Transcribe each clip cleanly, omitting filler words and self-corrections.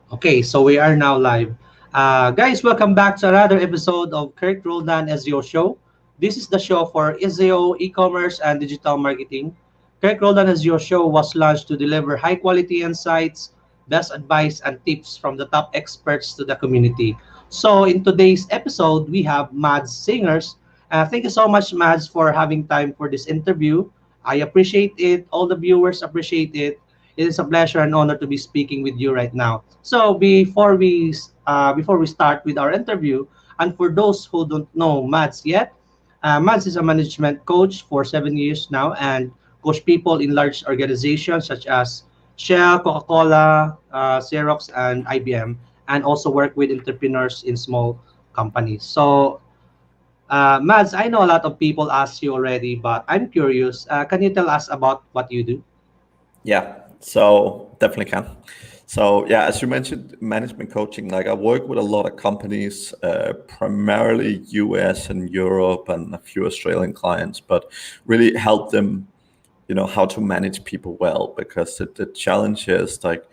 Okay, so we are now live. Guys, welcome back to another episode of Kherk Roldan SEO Show. This is the show for SEO, e-commerce, and digital marketing. Kherk Roldan SEO Show was launched to deliver high-quality insights, best advice, and tips from the top experts to the community. So in today's episode, we have Mads Singers. Thank you so much, Mads, for having time for this interview. I appreciate it. All the viewers appreciate it. It is a pleasure and honor to be speaking with you right now. So before we start with our interview, and for those who don't know Mads yet, Mads is a management coach for 7 years now and coach people in large organizations such as Shell, Coca-Cola, Xerox, and IBM, and also work with entrepreneurs in small companies. So, Mads, I know a lot of people ask you already, but I'm curious. Can you tell us about what you do? Yeah, so definitely can. So yeah, as you mentioned, management coaching, like I work with a lot of companies, primarily US and Europe and a few Australian clients, but really help them, how to manage people well, because the challenge is like,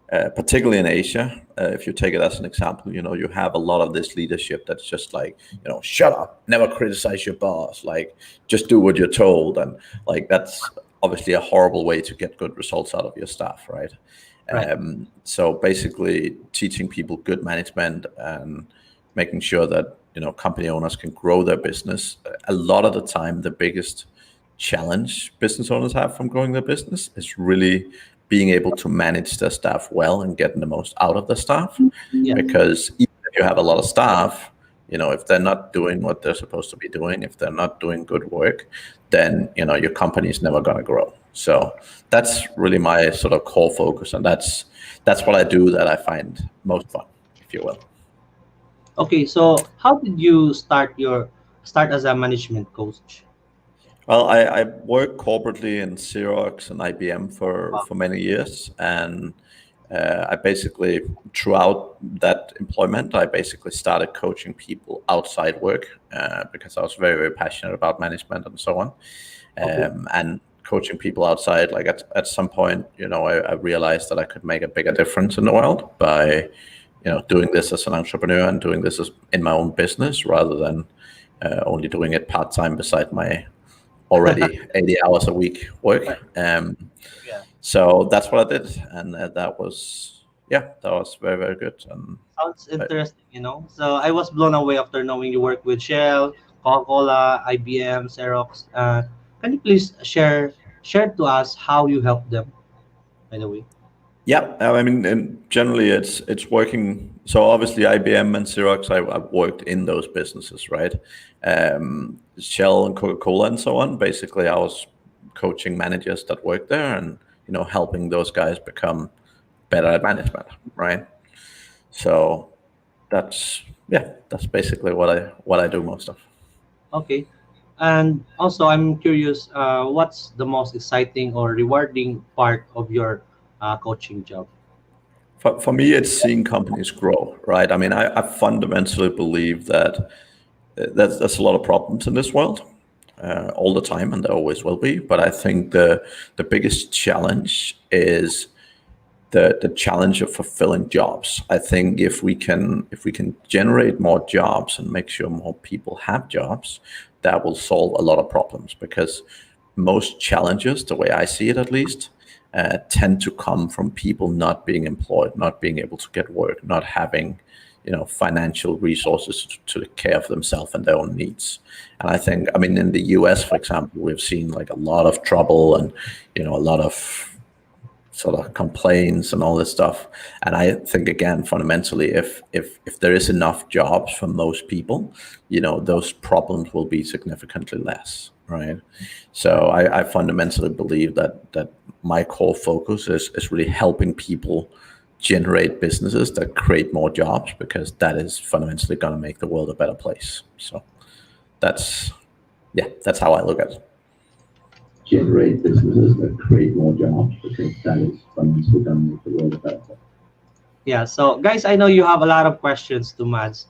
particularly in Asia, if you take it as an example, you have a lot of this leadership that's just like, shut up, never criticize your boss, like just do what you're told. And like, that's obviously a horrible way to get good results out of your staff, right? Right. So basically teaching people good management and making sure that, company owners can grow their business. A lot of the time, the biggest challenge business owners have from growing their business is really being able to manage their staff well and getting the most out of the staff. Yeah. Because even if you have a lot of staff, if they're not doing what they're supposed to be doing, if they're not doing good work, then your company is never going to grow. So that's really my sort of core focus, and that's what I do that I find most fun, if you will. Okay, so how did you start as a management coach? Well, I worked corporately in Xerox and IBM Wow. for many years, and I basically, throughout that employment, I basically started coaching people outside work, because I was very, very passionate about management and so on. Okay. And coaching people outside, like at some point, I realized that I could make a bigger difference in the world by, doing this as an entrepreneur and doing this as in my own business rather than only doing it part time beside my already 80 hours a week work. Right. Yeah. So that's what I did, and that was very, very good. And Sounds I, interesting. So I was blown away after knowing you work with Shell, Coca-Cola, IBM, Xerox. Can you please share to us how you help them, by the way? yeah, I mean, and generally it's working. So obviously IBM and Xerox, I've worked in those businesses, right? Shell and Coca-Cola and so on. Basically, I was coaching managers that work there and helping those guys become better at management, right? So that's basically what I do most of. Okay. And also, I'm curious, what's the most exciting or rewarding part of your coaching job? For me, it's seeing companies grow, right? I mean, I fundamentally believe that there's a lot of problems in this world, all the time, and there always will be. But I think the biggest challenge is the challenge of fulfilling jobs. I think if we can generate more jobs and make sure more people have jobs, that will solve a lot of problems, because most challenges, the way I see it at least, tend to come from people not being employed, not being able to get work, not having financial resources to take care of themselves and their own needs. And I think, I mean, in the US, for example, we've seen like a lot of trouble and a lot of sort of complaints and all this stuff. And I think, again, fundamentally, if there is enough jobs for most people, those problems will be significantly less, right? So I fundamentally believe that my core focus is really helping people generate businesses that create more jobs, because that is fundamentally going to make the world a better place. So that's that's how I look at it. Generate businesses that create more jobs, because that is fundamentally going to make the world a better place. Yeah, so guys, I know you have a lot of questions to Mads.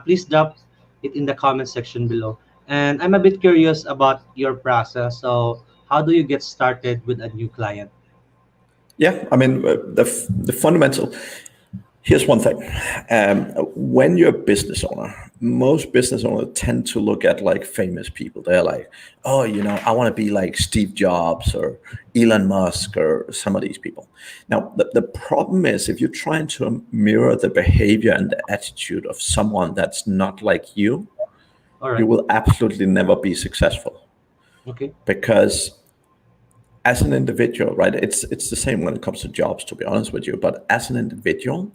Please drop it in the comment section below. And I'm a bit curious about your process. So, how do you get started with a new client? Yeah, I mean, the fundamental. Here's one thing. When you're a business owner, most business owners tend to look at like famous people. They're like, oh, I want to be like Steve Jobs or Elon Musk or some of these people. Now, the problem is if you're trying to mirror the behavior and the attitude of someone that's not like you All right. will absolutely never be successful. Okay. Because as an individual, right, it's the same when it comes to jobs, to be honest with you. But as an individual,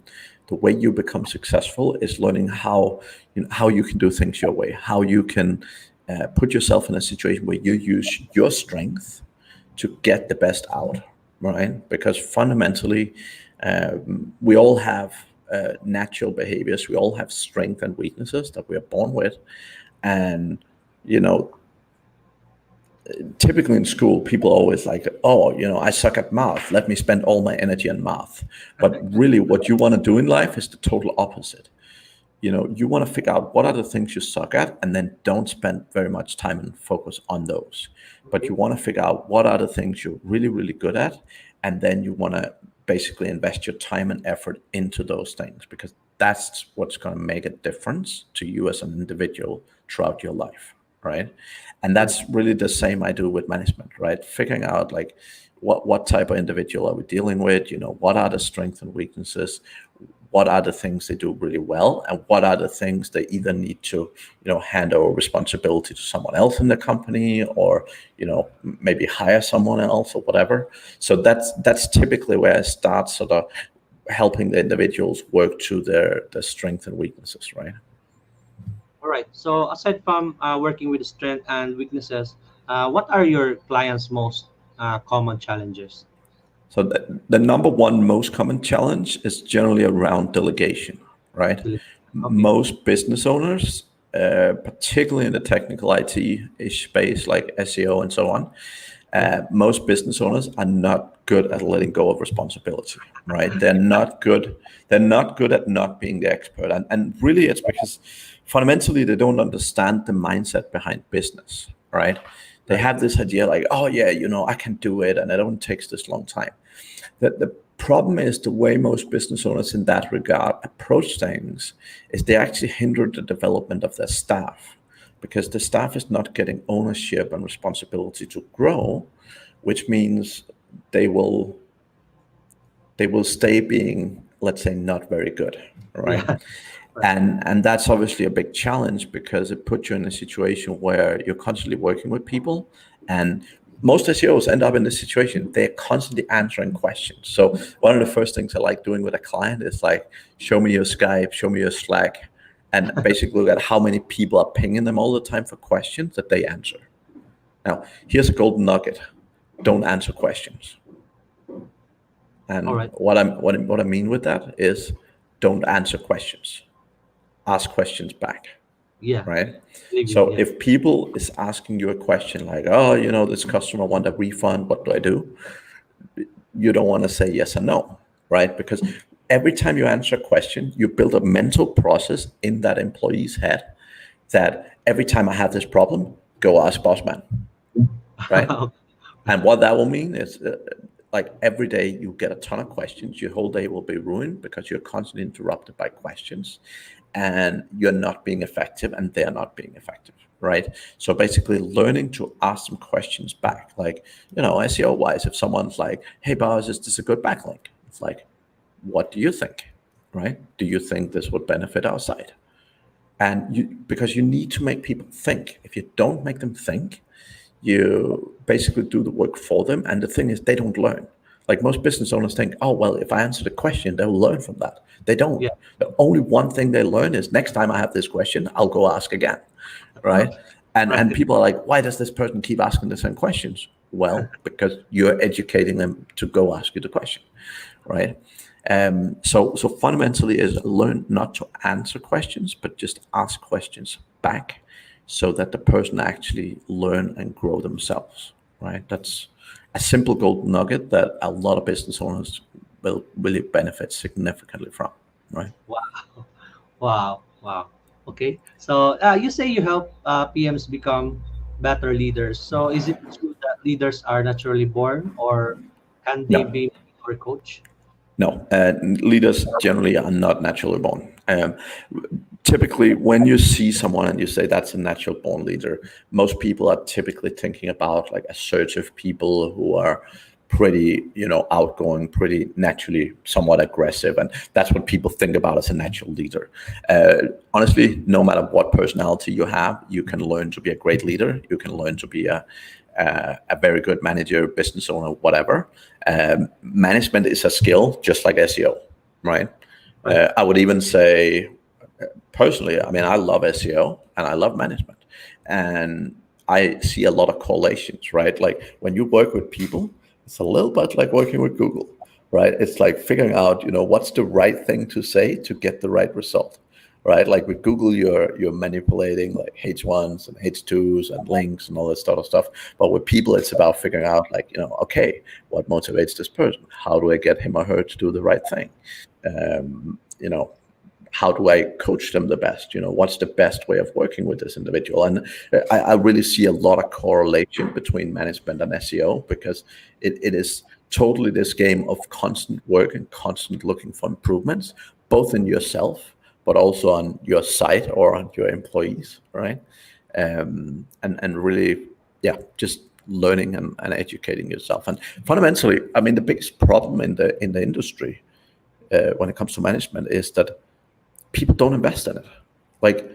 the way you become successful is learning how you can do things your way, how you can put yourself in a situation where you use your strength to get the best out, right? Because fundamentally, we all have natural behaviors. We all have strengths and weaknesses that we are born with, and you know typically in school, people are always like, oh, I suck at math. Let me spend all my energy on math. But really, what you want to do in life is the total opposite. You want to figure out what are the things you suck at, and then don't spend very much time and focus on those. But you want to figure out what are the things you're really, really good at, and then you want to basically invest your time and effort into those things, because that's what's going to make a difference to you as an individual throughout your life, right? And that's really the same I do with management, right? Figuring out like what type of individual are we dealing with, what are the strengths and weaknesses, what are the things they do really well, and what are the things they either need to hand over responsibility to someone else in the company, or maybe hire someone else or whatever. So that's typically where I start, sort of helping the individuals work to their strengths and weaknesses, right? All right. So aside from working with strength and weaknesses, what are your clients' most common challenges? So the number one most common challenge is generally around delegation, right? Okay. Most business owners, particularly in the technical IT-ish space like SEO and so on, most business owners are not good at letting go of responsibility, right? They're not good. They're not good at not being the expert, and really, it's because fundamentally they don't understand the mindset behind business, right? They have this idea like, oh yeah, I can do it, and it only takes this long time. The problem is the way most business owners in that regard approach things is they actually hinder the development of their staff, because the staff is not getting ownership and responsibility to grow, which means they will stay being, let's say, not very good, right? Yeah. And that's obviously a big challenge, because it puts you in a situation where you're constantly working with people, and most SEOs end up in this situation. They're constantly answering questions. So one of the first things I like doing with a client is like, show me your Skype, show me your Slack, and basically look at how many people are pinging them all the time for questions that they answer. Now, here's a golden nugget: don't answer questions. And All right. what I mean with that is, don't answer questions. Ask questions back, Yeah. right? I agree. So Yeah. if people is asking you a question like, oh, this customer want a refund, what do I do? You don't want to say yes or no, right? Because every time you answer a question, you build a mental process in that employee's head that every time I have this problem, go ask boss man, right? And what that will mean is like every day you get a ton of questions. Your whole day will be ruined because you're constantly interrupted by questions, and you're not being effective, and they're not being effective, right? So basically learning to ask them questions back, like, SEO wise, if someone's like, hey boss, is this a good backlink? It's like, what do you think, right? Do you think this would benefit our site? And because you need to make people think. If you don't make them think, you basically do the work for them. And the thing is, they don't learn. Like most business owners think, oh, well, if I answer the question, they'll learn from that. They don't. Yeah. The only one thing they learn is, next time I have this question, I'll go ask again, right? And people are like, why does this person keep asking the same questions? Well, because you're educating them to go ask you the question, right? So fundamentally is learn not to answer questions, but just ask questions back, so that the person actually learn and grow themselves, right? That's a simple gold nugget that a lot of business owners will really benefit significantly from, right? Wow. Wow. Wow. Okay. So you say you help PMs become better leaders. So is it true that leaders are naturally born, or can they No, be or coach? No, leaders generally are not naturally born. Typically, when you see someone and you say that's a natural born leader, most people are typically thinking about like assertive people who are pretty, outgoing, pretty naturally somewhat aggressive, and that's what people think about as a natural leader. Honestly, no matter what personality you have, you can learn to be a great leader. You can learn to be a very good manager, business owner, whatever. Management is a skill, just like SEO, right? Right. I would even say, personally, I mean, I love SEO and I love management, and I see a lot of correlations, right? Like when you work with people, it's a little bit like working with Google, right? It's like figuring out, what's the right thing to say to get the right result, right? Like with Google, you're manipulating like H1s and H2s and links and all this sort of stuff. But with people, it's about figuring out like, okay, what motivates this person? How do I get him or her to do the right thing? Um, you know, how do I coach them the best? What's the best way of working with this individual? And I really see a lot of correlation between management and SEO, because it is totally this game of constant work and constant looking for improvements, both in yourself, but also on your site or on your employees, right? And really, yeah, just learning and educating yourself. And fundamentally, I mean, the biggest problem in the industry when it comes to management is that people don't invest in it. Like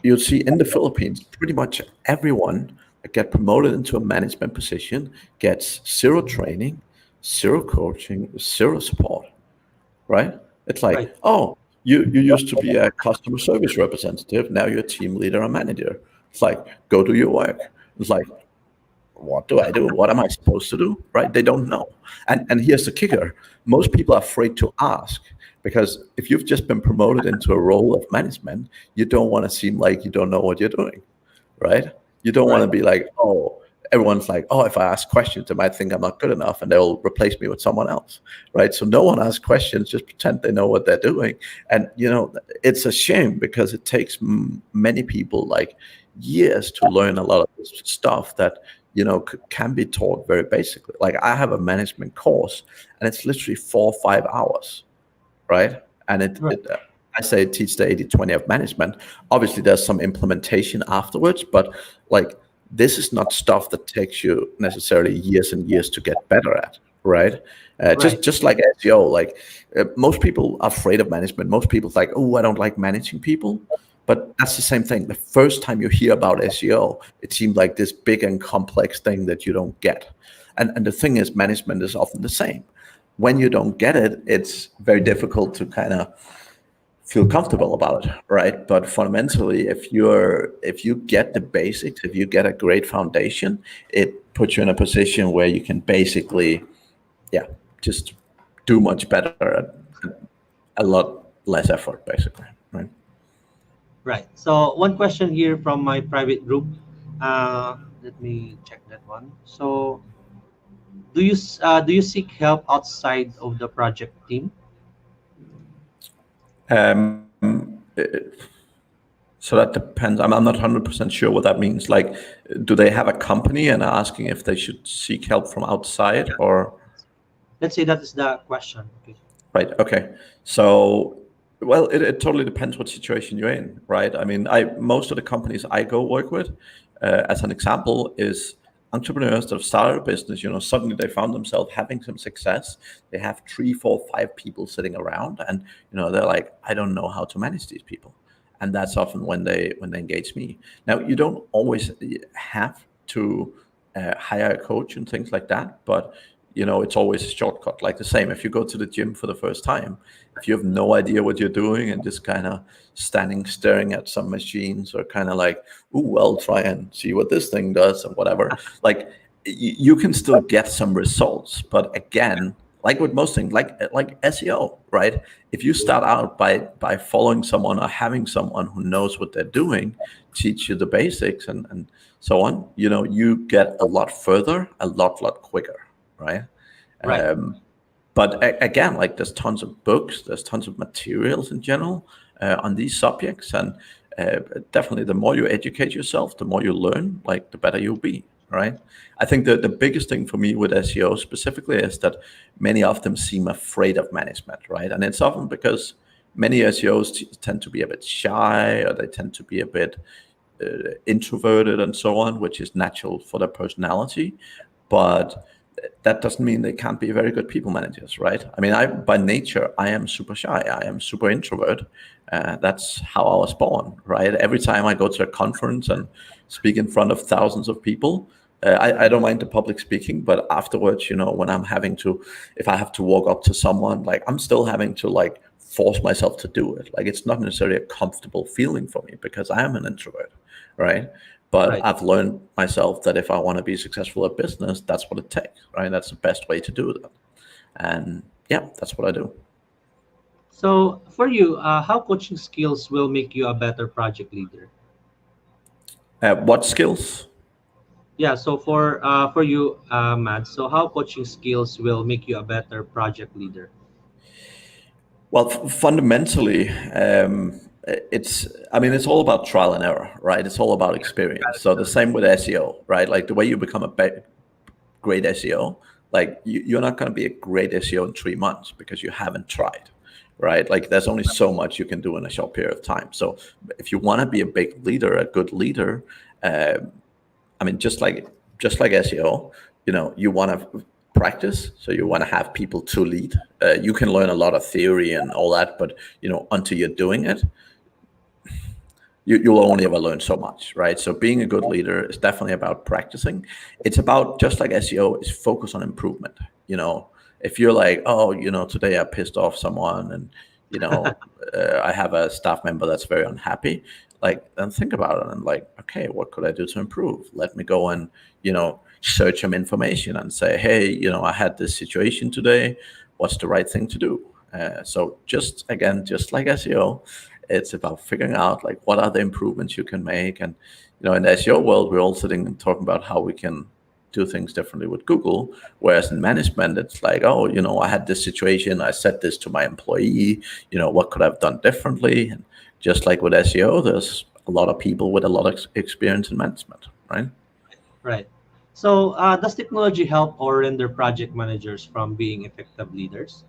you'll see in the Philippines, pretty much everyone that get promoted into a management position gets zero training, zero coaching, zero support, right? It's Right. like, oh, you used to be a customer service representative, now you're a team leader or manager. It's like, go do your work. It's like, what do I do? What am I supposed to do? Right? They don't know. And here's the kicker. Most people are afraid to ask, because if you've just been promoted into a role of management, you don't want to seem like you don't know what you're doing, right? You don't want to Right. be like, oh, everyone's like, oh, if I ask questions, they might think I'm not good enough and they'll replace me with someone else, right? So no one asks questions, just pretend they know what they're doing. And, it's a shame, because it takes many people like years to learn a lot of this stuff that, can be taught very basically. Like I have a management course and it's literally 4 or 5 hours, right? And Right. I say teach the 80-20 of management. Obviously, there's some implementation afterwards, but like this is not stuff that takes you necessarily years and years to get better at, right? Right. Just like SEO, like most people are afraid of management. Most people's like, oh, I don't like managing people. But that's the same thing. The first time you hear about SEO, it seemed like this big and complex thing that you don't get. And the thing is, management is often the same. When you don't get it, it's very difficult to kind of feel comfortable about it, right? But fundamentally, if you get the basics, if you get a great foundation, it puts you in a position where you can basically, yeah, just do much better at a lot less effort, basically, right? Right. So one question here from my private group. Let me check that one. So do you seek help outside of the project team? So that depends. I'm not 100% sure what that means. Like, do they have a company and are asking if they should seek help from outside, or? Let's say that is the question. Okay. Right. Okay. So, well, it totally depends what situation you're in, right? I mean, most of the companies I go work with, as an example, is entrepreneurs that have started a business. Suddenly they found themselves having some success. They have 3, 4, 5 people sitting around, and they're like, I don't know how to manage these people, and that's often when they engage me. Now, you don't always have to hire a coach and things like that, but it's always a shortcut. Like the same, if you go to the gym for the first time, if you have no idea what you're doing and just kind of standing staring at some machines, or kind of like, ooh, well, try and see what this thing does and whatever, like you can still get some results. But again, like with most things, like SEO, right? If you start out by following someone or having someone who knows what they're doing teach you the basics and so on, you get a lot further, a lot quicker, right? Right. But again, like there's tons of books, there's tons of materials in general on these subjects, and definitely the more you educate yourself, the more you learn, like the better you'll be. right? I think that the biggest thing for me with SEO specifically is that many of them seem afraid of management, right? And it's often because many SEOs tend to be a bit shy, or they tend to be a bit introverted and so on, which is natural for their personality. But that doesn't mean they can't be very good people managers, right? I mean, I by nature, I am super shy. I am super introvert. That's how I was born, right? Every time I go to a conference and speak in front of thousands of people, I don't mind the public speaking, but afterwards, when I'm having to, if I have to walk up to someone, like I'm still having to like force myself to do it. Like it's not necessarily a comfortable feeling for me because I am an introvert, right? But Right. I've learned myself that if I want to be successful at business, that's what it takes, right? That's the best way to do that. And yeah, that's what I do. So for you, how coaching skills will make you a better project leader? What skills? Yeah. So for you, Matt. So how coaching skills will make you a better project leader? Well, fundamentally, it's all about trial and error, right? It's all about experience. So the same with SEO, right? Like the way you become a great SEO, like you're not going to be a great SEO in 3 months because you haven't tried, right? Like there's only so much you can do in a short period of time. So if you want to be a big leader, a good leader, um, I mean, just like SEO, you want to practice. So you want to have people to lead. You can learn a lot of theory and all that, but until you're doing it, you'll only ever learn so much, right? So being a good leader is definitely about practicing. It's about, just like SEO, is focus on improvement. If you're like, oh, today I pissed off someone, and I have a staff member that's very unhappy, like, then think about it and like, okay, what could I do to improve? Let me go and search some information and say, hey, I had this situation today. What's the right thing to do? So just like SEO, it's about figuring out like what are the improvements you can make. And in the SEO world, we're all sitting and talking about how we can do things differently with Google. Whereas in management, it's like, oh, I had this situation, I said this to my employee, what could I have done differently? And just like with SEO, there's a lot of people with a lot of experience in management, right? Right. So does technology help or render project managers from being effective leaders?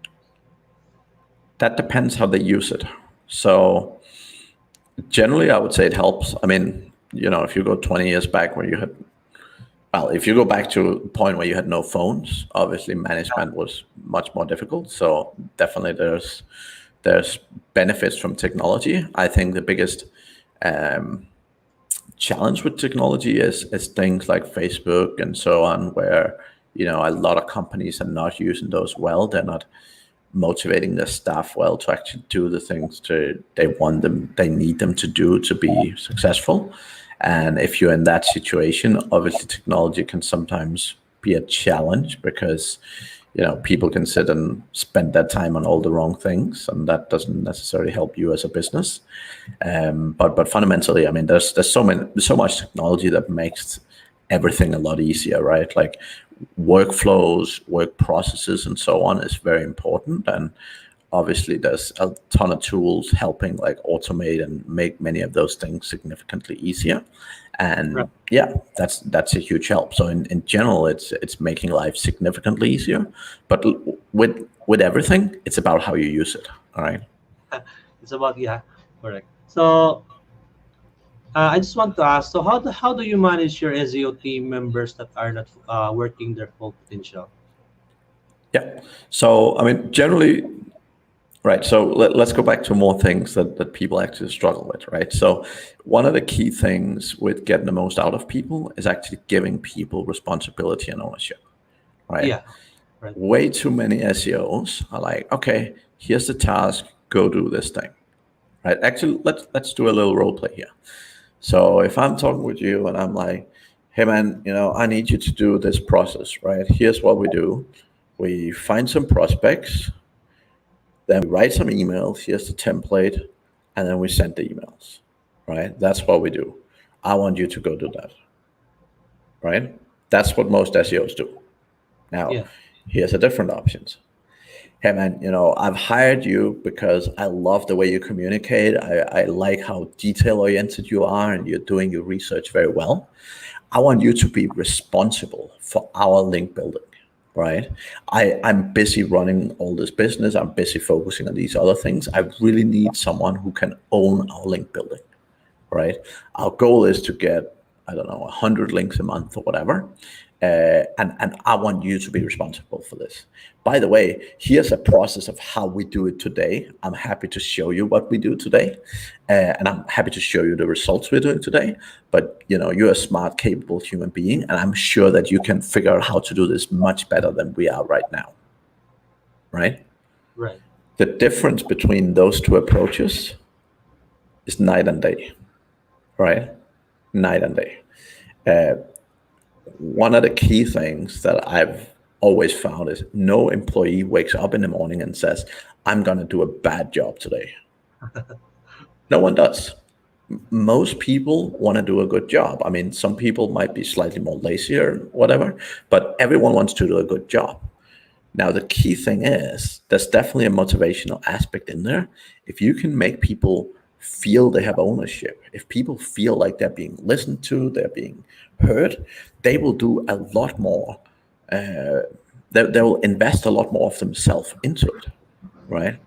That depends how they use it. So generally, I would say it helps. I mean, if you go 20 years back where you had, well, if you go back to a point where you had no phones, obviously management was much more difficult. So definitely there's benefits from technology. I think the biggest um, challenge with technology is things like Facebook and so on, where a lot of companies are not using those well. They're not motivating their staff well to actually do the things they need them to do to be successful. And if you're in that situation, obviously technology can sometimes be a challenge because people can sit and spend their time on all the wrong things, and that doesn't necessarily help you as a business. But fundamentally, I mean, there's so much technology that makes everything a lot easier, right? Like workflows, work processes, and so on is very important. And obviously, there's a ton of tools helping like automate and make many of those things significantly easier. Right. And yeah, that's a huge help. So in general, it's making life significantly easier. But with everything, it's about how you use it. All right. It's about, yeah, correct. So I just want to ask, so how do you manage your SEO team members that are not working their full potential? Yeah. So I mean, generally, right. So let's go back to more things that people actually struggle with, right? So one of the key things with getting the most out of people is actually giving people responsibility and ownership, right? Yeah, right. Way too many SEOs are like, okay, here's the task, go do this thing, right? Actually, let's do a little role play here. So if I'm talking with you and I'm like, hey man, I need you to do this process, right? Here's what we do. We find some prospects, then we write some emails. Here's the template, and then we send the emails, right? That's what we do. I want you to go do that, right? That's what most SEOs do. Now, Yeah, here's a different options. Hey man, I've hired you because I love the way you communicate. I like how detail oriented you are and you're doing your research very well. I want you to be responsible for our link building, right? I'm busy running all this business. I'm busy focusing on these other things. I really need someone who can own our link building, right? Our goal is to get, I don't know, 100 links a month or whatever. And I want you to be responsible for this. By the way, here's a process of how we do it today. I'm happy to show you what we do today, and I'm happy to show you the results we're doing today. But you're a smart, capable human being, and I'm sure that you can figure out how to do this much better than we are right now, right? Right. The difference between those two approaches is night and day, right? Night and day. One of the key things that I've always found is no employee wakes up in the morning and says, I'm going to do a bad job today. No one does. Most people want to do a good job. I mean, some people might be slightly more lazy or whatever, but everyone wants to do a good job. Now, the key thing is there's definitely a motivational aspect in there. If you can make people feel they have ownership, if people feel like they're being listened to, they're being heard, they will do a lot more. They will invest a lot more of themselves into it, right?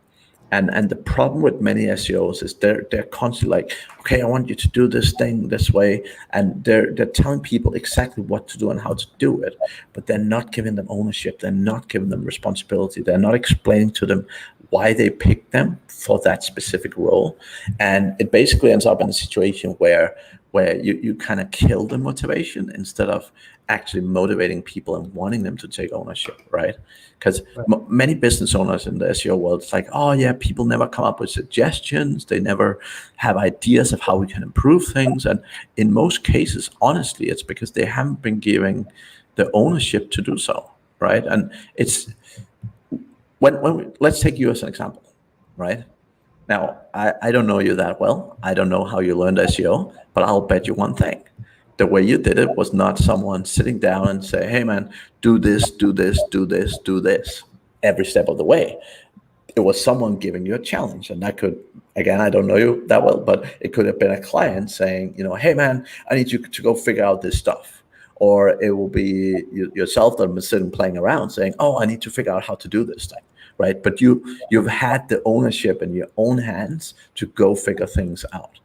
And the problem with many SEOs is they're constantly like, okay, I want you to do this thing this way, and they're telling people exactly what to do and how to do it, but they're not giving them ownership. They're not giving them responsibility. They're not explaining to them why they picked them for that specific role, and it basically ends up in a situation where you kind of kill the motivation instead of actually motivating people and wanting them to take ownership, right? Because many business owners in the SEO world, it's like, oh yeah, people never come up with suggestions. They never have ideas of how we can improve things. And in most cases, honestly, it's because they haven't been given the ownership to do so, right? And it's let's take you as an example, right? Now, I don't know you that well. I don't know how you learned SEO, but I'll bet you one thing. The way you did it was not someone sitting down and say, hey man, do this, do this, do this, do this every step of the way. It was someone giving you a challenge. And that could, again, I don't know you that well, but it could have been a client saying, hey man, I need you to go figure out this stuff. Or it will be yourself that was sitting playing around saying, oh, I need to figure out how to do this thing. Right? But you've had the ownership in your own hands to go figure things out,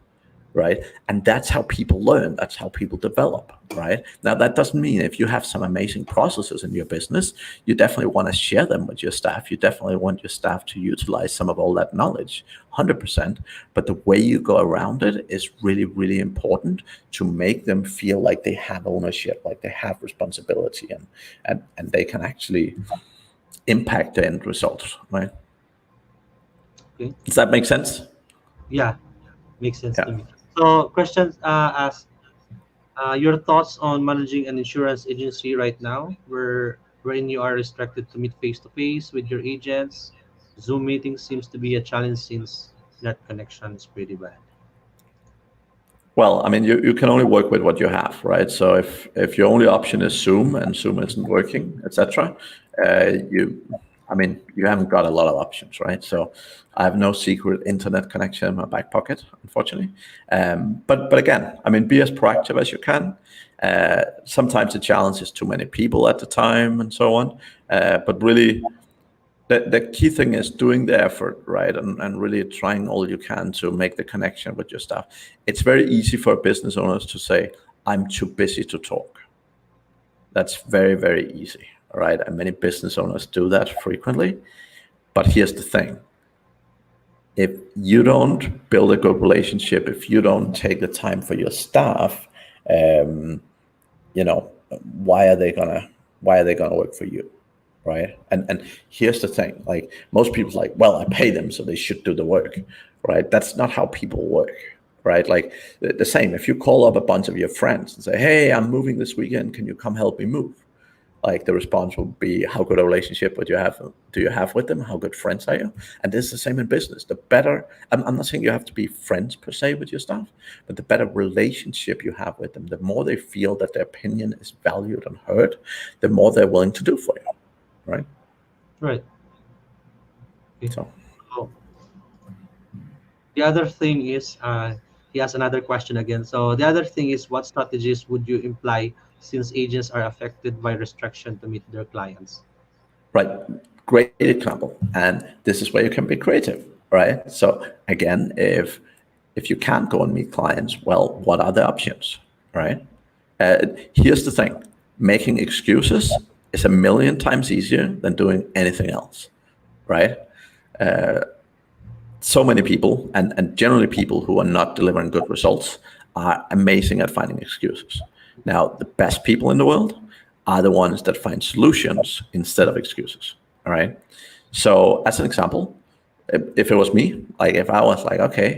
right? And that's how people learn. That's how people develop, right? Now, that doesn't mean if you have some amazing processes in your business, you definitely want to share them with your staff. You definitely want your staff to utilize some of all that knowledge, 100%. But the way you go around it is really, really important to make them feel like they have ownership, like they have responsibility, and they can actually impact the end result, right? Okay. Does that make sense? Yeah, makes sense to Yeah. me. So, questions asked. Your thoughts on managing an insurance agency right now, wherein you are restricted to meet face to face with your agents. Zoom meeting seems to be a challenge since net connection is pretty bad. Well, I mean, you can only work with what you have, right? So if your only option is Zoom and Zoom isn't working, etc., you haven't got a lot of options, right? So I have no secret internet connection in my back pocket, unfortunately. But again, I mean, be as proactive as you can. Sometimes the challenge is too many people at the time and so on. But really, the key thing is doing the effort, right? And really trying all you can to make the connection with your staff. It's very easy for business owners to say, I'm too busy to talk. That's very, very easy, all right? And many business owners do that frequently. But here's the thing. If you don't build a good relationship, if you don't take the time for your staff, why are they gonna work for you? Right. And here's the thing, like most people like, well, I pay them, so they should do the work. Right. That's not how people work. Right. Like the same, if you call up a bunch of your friends and say, hey, I'm moving this weekend, can you come help me move? Like the response will be, how good a relationship do you have with them? How good friends are you? And this is the same in business. The better, I'm not saying you have to be friends per se with your staff, but the better relationship you have with them, the more they feel that their opinion is valued and heard, the more they're willing to do for you. Right. Right. Okay. So So the other thing is, he has another question again. So the other thing is, what strategies would you imply since agents are affected by restriction to meet their clients? Right. Great example. And this is where you can be creative, right? So again, if you can't go and meet clients, well, what are the options, right? Here's the thing: making excuses is a million times easier than doing anything else, right? So many people, and generally people who are not delivering good results, are amazing at finding excuses. Now, the best people in the world are the ones that find solutions instead of excuses. All right. So, as an example, if it was me, like if I was like, okay,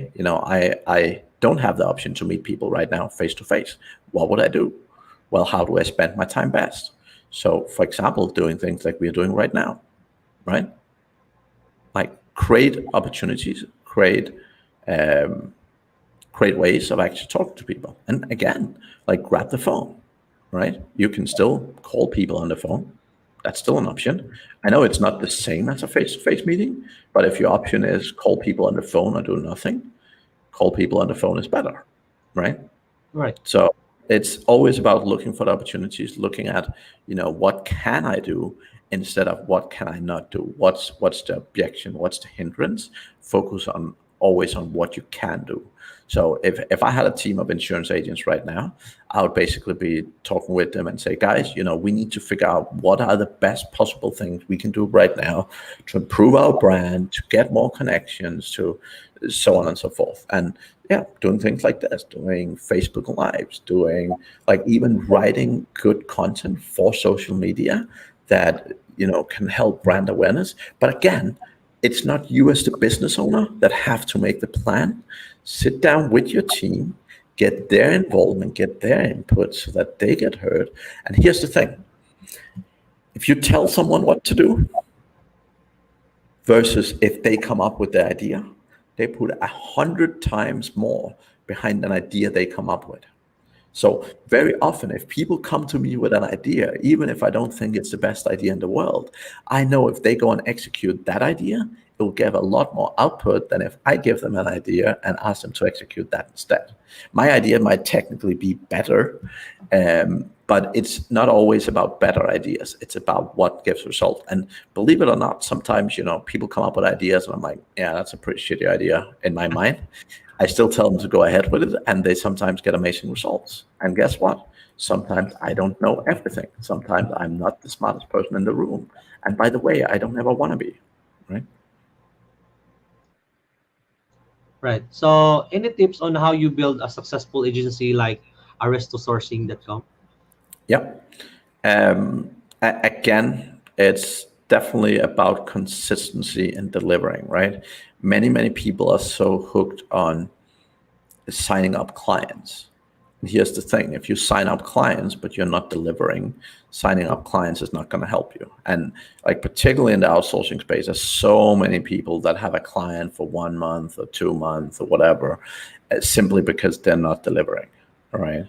I don't have the option to meet people right now face to face, what would I do? Well, how do I spend my time best? So, for example, doing things like we're doing right now, right? Like create opportunities, create ways of actually talking to people. And again, like grab the phone, right? You can still call people on the phone. That's still an option. I know it's not the same as a face-to-face meeting, but if your option is call people on the phone or do nothing, call people on the phone is better, right? Right. So it's always about looking for the opportunities, looking at, what can I do instead of what can I not do? What's the objection? What's the hindrance? Focus on always on what you can do. So if I had a team of insurance agents right now, I would basically be talking with them and say, guys, we need to figure out what are the best possible things we can do right now to improve our brand, to get more connections, to so on and so forth. And yeah, doing things like this, doing Facebook Lives, doing like even writing good content for social media that, can help brand awareness. But again, it's not you as the business owner that have to make the plan. Sit down with your team, get their involvement, get their input so that they get heard. And here's the thing: if you tell someone what to do versus if they come up with the idea, they put 100 times more behind an idea they come up with. So very often, if people come to me with an idea, even if I don't think it's the best idea in the world, I know if they go and execute that idea, it will give a lot more output than if I give them an idea and ask them to execute that instead. My idea might technically be better, but it's not always about better ideas. It's about what gives result. And believe it or not, sometimes, people come up with ideas and I'm like, yeah, that's a pretty shitty idea in my mind. I still tell them to go ahead with it, and they sometimes get amazing results. And guess what? Sometimes I don't know everything. Sometimes I'm not the smartest person in the room. And by the way, I don't ever want to be, right? Right. So, any tips on how you build a successful agency like aristosourcing.com? Yeah. Again, it's definitely about consistency and delivering, right? Many people are so hooked on signing up clients. And here's the thing: if you sign up clients but you're not delivering, signing up clients is not going to help you. And like particularly in the outsourcing space, there's so many people that have a client for 1 month or 2 months or whatever, simply because they're not delivering. All right.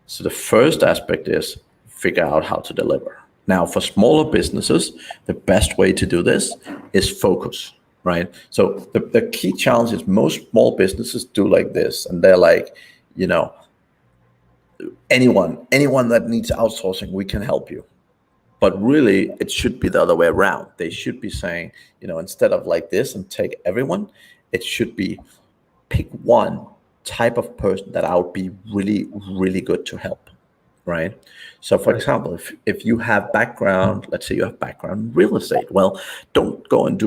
So the first aspect is figure out how to deliver. Now, for smaller businesses, the best way to do this is focus, right? So the key challenge is most small businesses do like this, and they're like, anyone that needs outsourcing, we can help you. But really, it should be the other way around. They should be saying, instead of like this and take everyone, it should be pick one type of person that I would be really, really good to help, right? So for example, if you have background, let's say you have background in real estate, well, don't go and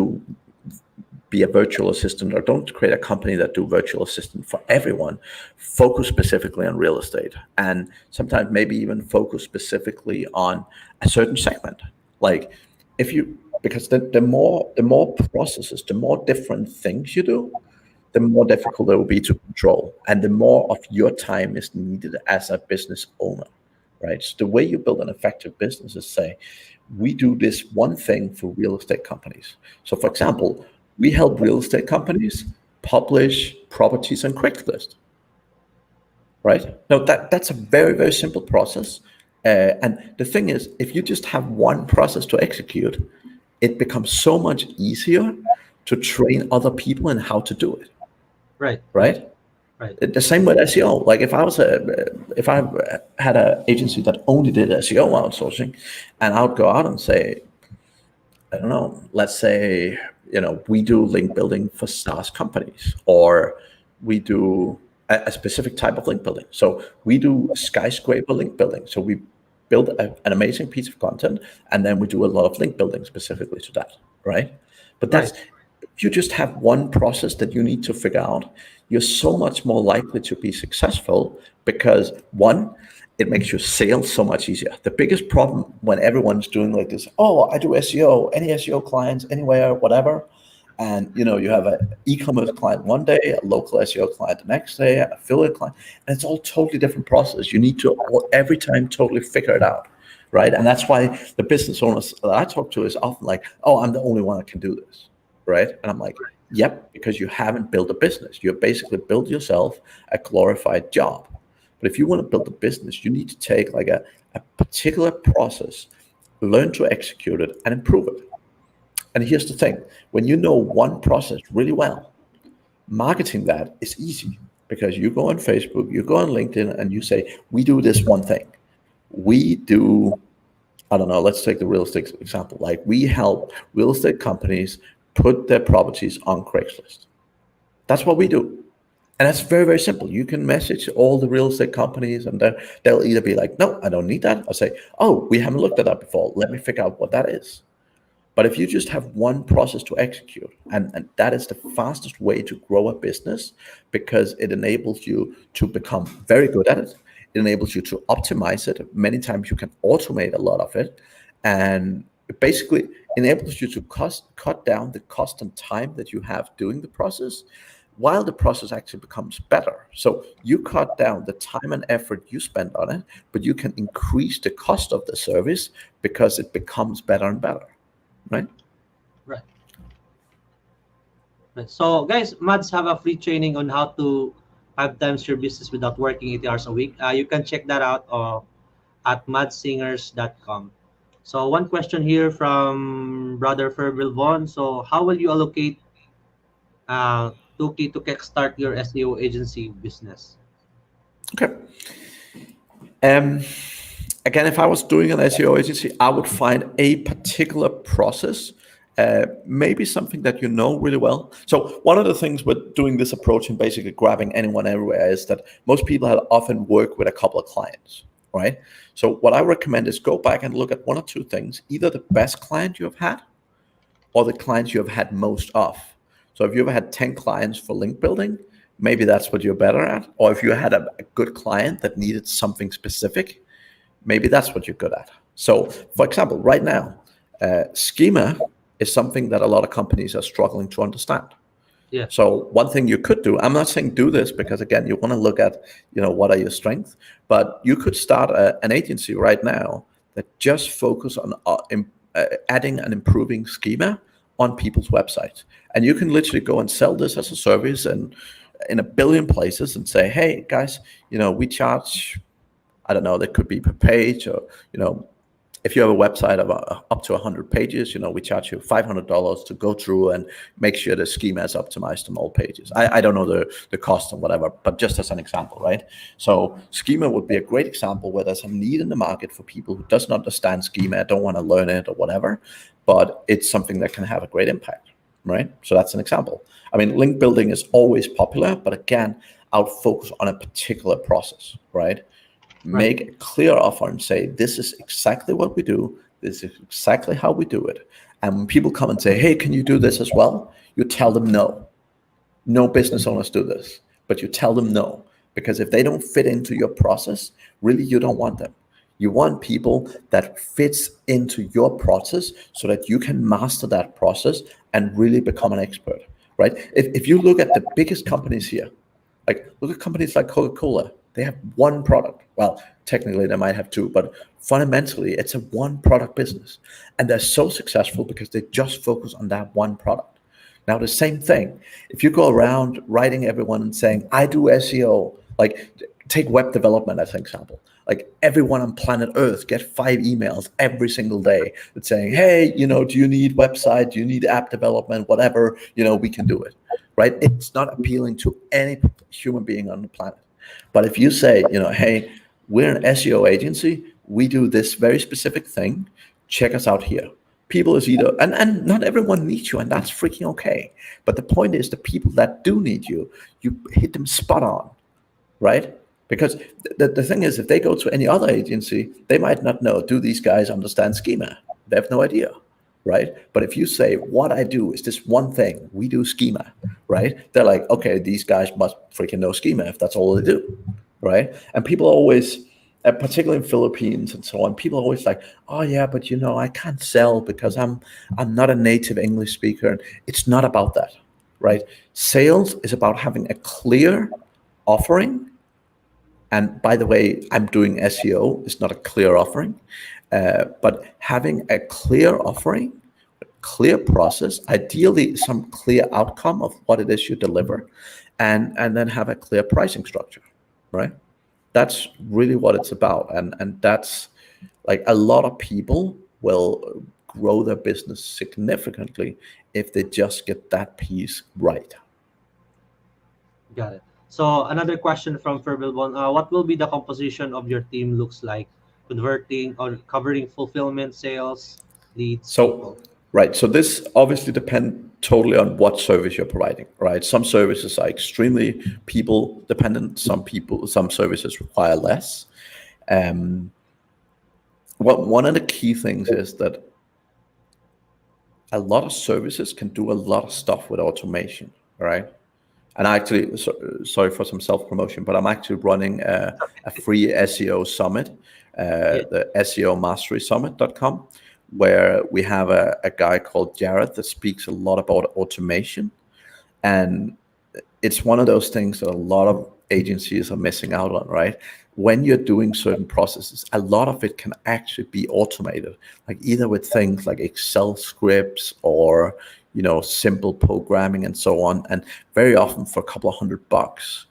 be a virtual assistant, or don't create a company that do virtual assistant for everyone. Focus specifically on real estate, and sometimes maybe even focus specifically on a certain segment. Like because the more processes, the more different things you do, the more difficult it will be to control, and the more of your time is needed as a business owner, right? So the way you build an effective business is say, we do this one thing for real estate companies. So for example, we help real estate companies publish properties on Craigslist, right? Now that's a very, very simple process. And the thing is, if you just have one process to execute, it becomes so much easier to train other people in how to do it, Right. right? Right. The same with SEO. Like if I had an agency that only did SEO outsourcing, and I would go out and say, I don't know, let's say, we do link building for SaaS companies, or we do a specific type of link building. So we do skyscraper link building. So we build an amazing piece of content, and then we do a lot of link building specifically to that, right? But Right. if you just have one process that you need to figure out, you're so much more likely to be successful because one, it makes your sales so much easier. The biggest problem when everyone's doing like this, oh, I do SEO, any SEO clients, anywhere, whatever. And you have an e-commerce client one day, a local SEO client the next day, an affiliate client, and it's all totally different process. You need to every time totally figure it out, right? And that's why the business owners that I talk to is often like, oh, I'm the only one that can do this, right? And I'm like, yep, because you haven't built a business. You've basically built yourself a glorified job. But if you want to build a business, you need to take like a particular process, learn to execute it, and improve it. And here's the thing, when you know one process really well, marketing that is easy because you go on Facebook, you go on LinkedIn, and you say, we do this one thing. We do, I don't know, let's take the real estate example. Like we help real estate companies put their properties on Craigslist. That's what we do. And that's very, very simple. You can message all the real estate companies and they'll either be like, no, I don't need that. Or say, oh, we haven't looked at that before. Let me figure out what that is. But if you just have one process to execute, and that is the fastest way to grow a business because it enables you to become very good at it. It enables you to optimize it. Many times you can automate a lot of it. And it basically enables you to cut down the cost and time that you have doing the process, while the process actually becomes better. So you cut down the time and effort you spend on it, but you can increase the cost of the service because it becomes better and better, right? Right. Right. So, guys, Mads have a free training on how to 5 times your business without working 80 hours a week. You can check that out at madsingers.com. So, one question here from Brother Ferville Vaughn. So, how will you allocate 2K to kickstart your SEO agency business? Okay. Again, if I was doing an SEO agency, I would find a particular process, maybe something that you know really well. So one of the things with doing this approach and basically grabbing anyone everywhere is that most people have often work with a couple of clients, right? So what I recommend is go back and look at one or two things, either the best client you have had or the clients you have had most of. So if you ever had 10 clients for link building, maybe that's what you're better at. Or if you had a good client that needed something specific, maybe that's what you're good at. So for example, right now, schema is something that a lot of companies are struggling to understand. Yeah. So one thing you could do, I'm not saying do this because again, you want to look at, what are your strengths, but you could start an agency right now that just focus on adding and improving schema on people's websites. And you can literally go and sell this as a service and in a billion places and say, hey guys, we charge, I don't know, that could be per page, or, if you have a website of up to 100 pages, we charge you $500 to go through and make sure the schema is optimized on all pages. I don't know the cost and whatever, but just as an example, right? So schema would be a great example where there's a need in the market for people who doesn't understand schema, don't want to learn it or whatever, but it's something that can have a great impact, right? So that's an example. I mean, link building is always popular, but again, I would focus on a particular process, right? Make a clear offer and say, this is exactly what we do. This is exactly how we do it. And when people come and say, hey, can you do this as well? You tell them no. No business owners do this, but you tell them no. Because if they don't fit into your process, really you don't want them. You want people that fits into your process so that you can master that process and really become an expert, right? If you look at the biggest companies here, like look at companies like Coca-Cola, they have one product. Well, technically they might have two, but fundamentally it's a one product business. And they're so successful because they just focus on that one product. Now, the same thing, if you go around writing everyone and saying, I do SEO, like take web development as an example. Like everyone on planet Earth get 5 emails every single day that's saying, hey, do you need website? Do you need app development? Whatever, we can do it, right? It's not appealing to human being on the planet. But if you say, hey, we're an SEO agency, we do this very specific thing, check us out here. People is either, and not everyone needs you, and that's freaking okay. But the point is, the people that do need you, you hit them spot on, right? Because the thing is, if they go to any other agency, they might not know, do these guys understand schema? They have no idea, right? But if you say, what I do is this one thing, we do schema, right? They're like, okay, these guys must freaking know schema if that's all they do, right? And people always, particularly in Philippines and so on, people are always like, oh yeah, but I can't sell because I'm not a native English speaker. And it's not about that, right? Sales is about having a clear offering. And by the way, I'm doing SEO. It's not a clear offering, but having a clear offering, a clear process, ideally some clear outcome of what it is you deliver, and then have a clear pricing structure, right? That's really what it's about. And that's like, a lot of people will grow their business significantly if they just get that piece right. Got it. So another question from Ferbilbon. What will be the composition of your team looks like? Converting or covering fulfillment, sales, leads, So, people. right. So this obviously depends totally on what service you're providing, right? Some services are extremely people dependent. Some services require less. Um, one of the key things is that a lot of services can do a lot of stuff with automation, right? And actually, sorry for some self-promotion, but I'm actually running a free SEO summit, Yeah. the SEOmasterysummit.com, where we have a guy called Jared that speaks a lot about automation. And it's one of those things that a lot of agencies are missing out on, right? When you're doing certain processes, a lot of it can actually be automated, like either with things like Excel scripts or simple programming and so on. And very often for a couple of $100,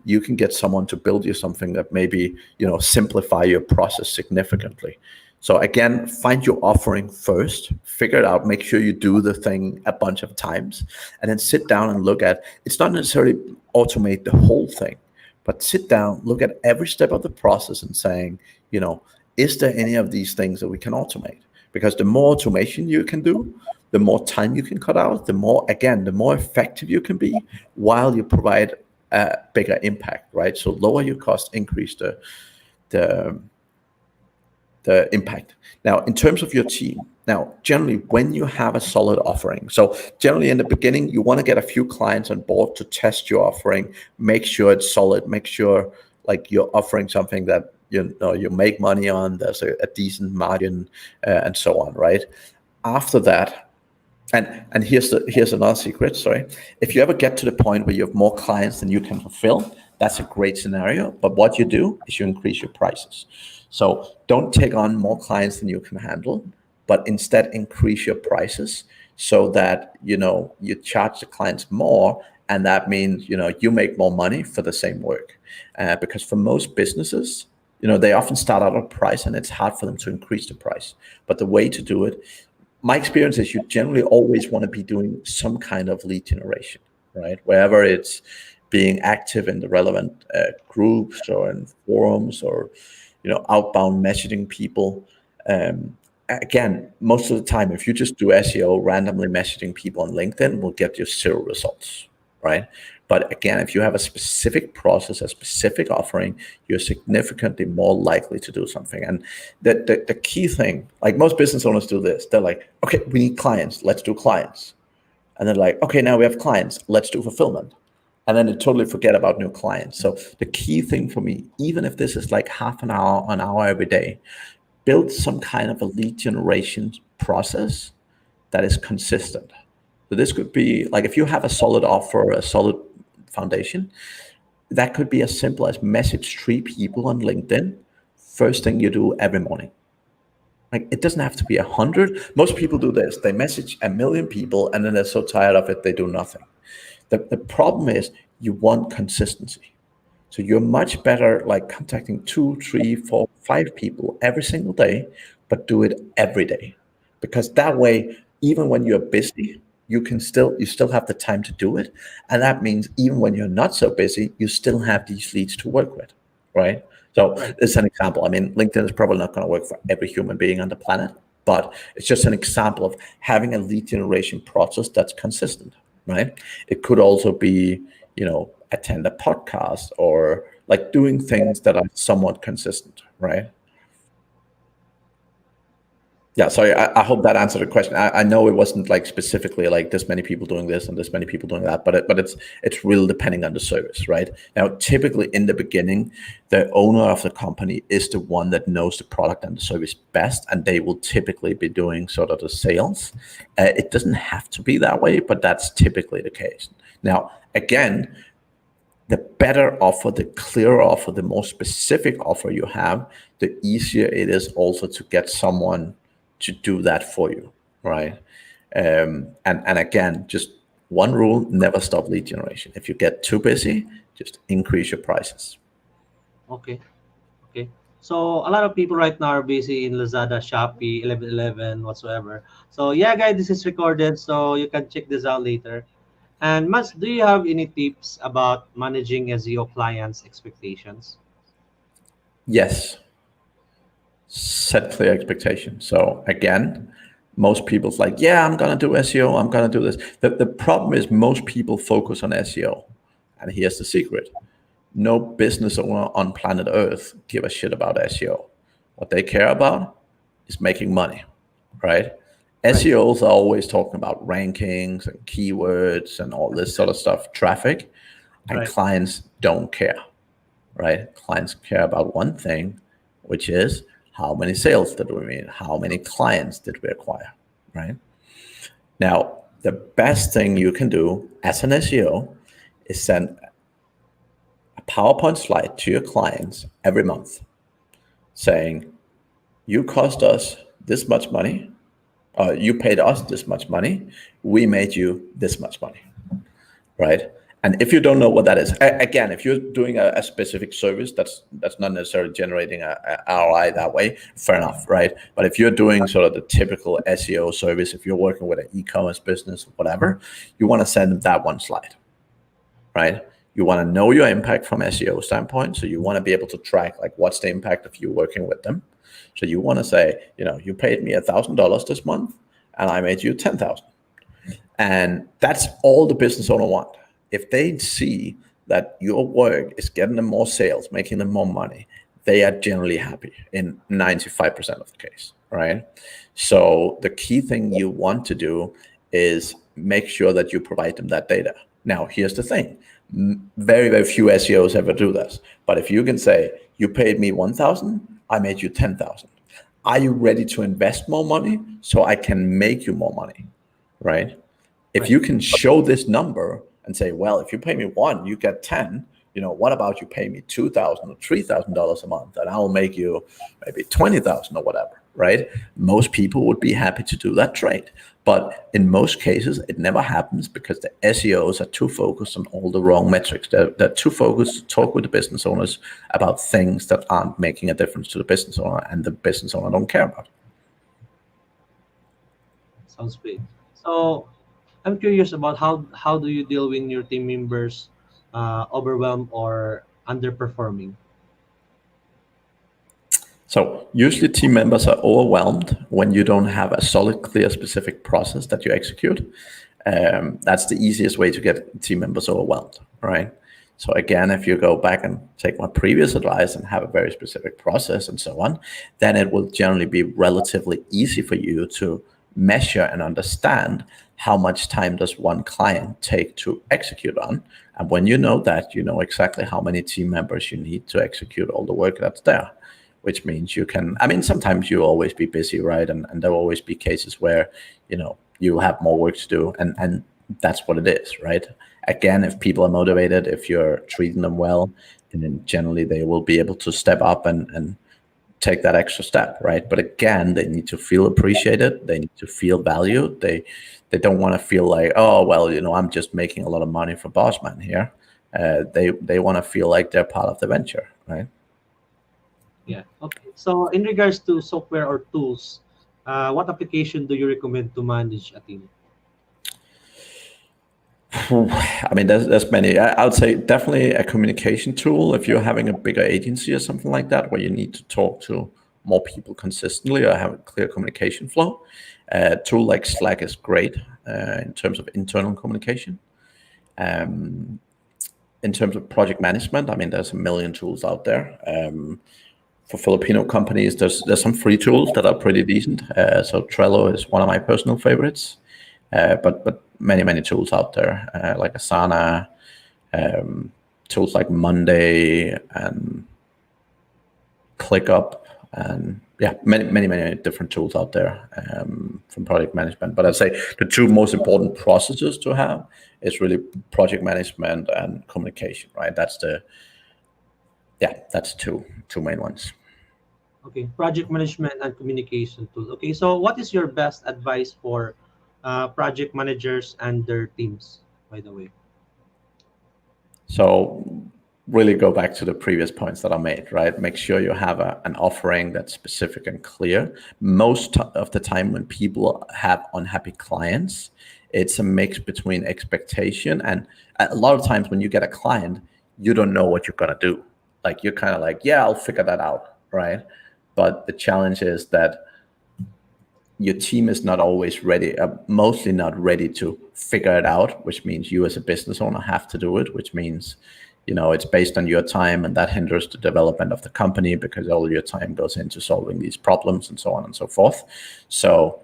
you can get someone to build you something that maybe simplify your process significantly. So again, find your offering first, figure it out, make sure you do the thing a bunch of times, and then sit down and look at, it's not necessarily automate the whole thing, but sit down, look at every step of the process and saying, is there any of these things that we can automate? Because the more automation you can do, the more time you can cut out, the more effective you can be while you provide a bigger impact, right? So lower your cost, increase the impact. Now, in terms of your team, now, generally, when you have a solid offering, so generally in the beginning, you want to get a few clients on board to test your offering, make sure it's solid, make sure like you're offering something that you make money on, there's a decent margin, and so on, right? After that, and here's another secret, sorry. If you ever get to the point where you have more clients than you can fulfill, that's a great scenario. But what you do is you increase your prices. So don't take on more clients than you can handle, but instead increase your prices so that you charge the clients more, and that means you make more money for the same work. Because for most businesses, they often start out at a price, and it's hard for them to increase the price. But the way to do it, my experience is, you generally always want to be doing some kind of lead generation, right? Wherever it's being active in the relevant groups or in forums or outbound messaging people. Again, most of the time, if you just do SEO, randomly messaging people on LinkedIn will get you 0 results, right? But again, if you have a specific process, a specific offering, you're significantly more likely to do something. And the key thing, like most business owners do this, they're like, okay, we need clients, let's do clients. And they're like, okay, now we have clients, let's do fulfillment. And then they totally forget about new clients. So the key thing for me, even if this is like half an hour every day, build some kind of a lead generation process that is consistent. So this could be like, if you have a solid offer, a solid foundation, that could be as simple as message 3 people on LinkedIn first thing you do every morning. Like, it doesn't have to be 100. Most people do this. They message 1,000,000 people, and then they're so tired of it, they do nothing. The problem is, you want consistency. So you're much better like contacting 2, 3, 4, 5 people every single day, but do it every day. Because that way, even when you're busy, you still have the time to do it, and that means even when you're not so busy, you still have these leads to work with, right? So Right. it's an example. I mean, LinkedIn is probably not going to work for every human being on the planet, but it's just an example of having a lead generation process that's consistent, right? It could also be, attend a podcast or like doing things that are somewhat consistent, right? Yeah, sorry, I hope that answered the question. I know it wasn't like specifically like this many people doing this and this many people doing that, but it's really depending on the service, right? Now, typically in the beginning, the owner of the company is the one that knows the product and the service best, and they will typically be doing sort of the sales. It doesn't have to be that way, but that's typically the case. Now, again, the better offer, the clearer offer, the more specific offer you have, the easier it is also to get someone to do that for you, right? And again, just one rule: never stop lead generation. If you get too busy, just increase your prices. Okay. Okay. So a lot of people right now are busy in Lazada, Shopee, 1111, whatsoever. So yeah, guys, this is recorded, so you can check this out later. And Mans, do you have any tips about managing SEO clients' expectations? Yes, set clear expectations. So again, most people's like, yeah, I'm gonna do SEO, I'm gonna do this. The problem is most people focus on SEO, and here's the secret: no business owner on planet Earth give a shit about SEO. What they care about is making money, right? Right. SEOs are always talking about rankings and keywords and all this sort of stuff, traffic, and Right. clients don't care, right? Clients care about one thing, which is how many sales did we make? How many clients did we acquire, right? Now, the best thing you can do as an SEO is send a PowerPoint slide to your clients every month saying, you cost us this much money, you paid us this much money, we made you this much money, right? And if you don't know what that is, again, if you're doing a specific service that's not necessarily generating a ROI that way, fair enough, right? But if you're doing sort of the typical SEO service, if you're working with an e-commerce business, whatever, you want to send them that one slide, right? You want to know your impact from SEO standpoint. So you want to be able to track like what's the impact of you working with them. So you want to say, you paid me $1,000 this month and I made you 10,000. And that's all the business owner want. If they see that your work is getting them more sales, making them more money, they are generally happy in 95% of the case, right? So the key thing you want to do is make sure that you provide them that data. Now, here's the thing. Very, very few SEOs ever do this. But if you can say, you paid me 1,000, I made you 10,000. Are you ready to invest more money so I can make you more money, right? If Right. you can show this number and say, well, if you pay me one, you get 10, what about you pay me $2,000 or $3,000 a month and I'll make you maybe 20,000 or whatever, right? Most people would be happy to do that trade. But in most cases, it never happens because the SEOs are too focused on all the wrong metrics. They're too focused to talk with the business owners about things that aren't making a difference to the business owner and the business owner don't care about. Sounds great. So I'm curious about how do you deal when your team members overwhelmed or underperforming? So usually team members are overwhelmed when you don't have a solid, clear, specific process that you execute. That's the easiest way to get team members overwhelmed, right? So again, if you go back and take my previous advice and have a very specific process and so on, then it will generally be relatively easy for you to measure and understand how much time does one client take to execute on. And when you know that, you know exactly how many team members you need to execute all the work that's there, which means you can, I mean, sometimes you'll always be busy, right? And there will always be cases where, you'll have more work to do. And that's what it is, right? Again, if people are motivated, if you're treating them well, then generally they will be able to step up and take that extra step, right? But again, they need to feel appreciated. They need to feel valued. They don't want to feel like, oh, well, I'm just making a lot of money for Bossman here. They want to feel like they're part of the venture, right? Yeah. Okay. So in regards to software or tools, what application do you recommend to manage a team? I mean, there's many. I would say definitely a communication tool if you're having a bigger agency or something like that, where you need to talk to more people consistently or have a clear communication flow. A tool like Slack is great in terms of internal communication. In terms of project management, I mean, there's a million tools out there. For Filipino companies, there's some free tools that are pretty decent. So Trello is one of my personal favorites. But many tools out there like Asana, tools like Monday and ClickUp, and yeah, many different tools out there from project management. But I'd say the two most important processes to have is really project management and communication, right? That's two main ones. Okay, project management and communication tool. Okay, so what is your best advice for project managers and their teams, by the way? So really go back to the previous points that I made, right? Make sure you have an offering that's specific and clear. Most of the time when people have unhappy clients, it's a mix between expectation and a lot of times when you get a client, you don't know what you're going to do. Like you're kind of like, yeah, I'll figure that out, right? But the challenge is that your team is not always ready, mostly not ready to figure it out, which means you as a business owner have to do it, which means, it's based on your time, and that hinders the development of the company because all your time goes into solving these problems and so on and so forth. So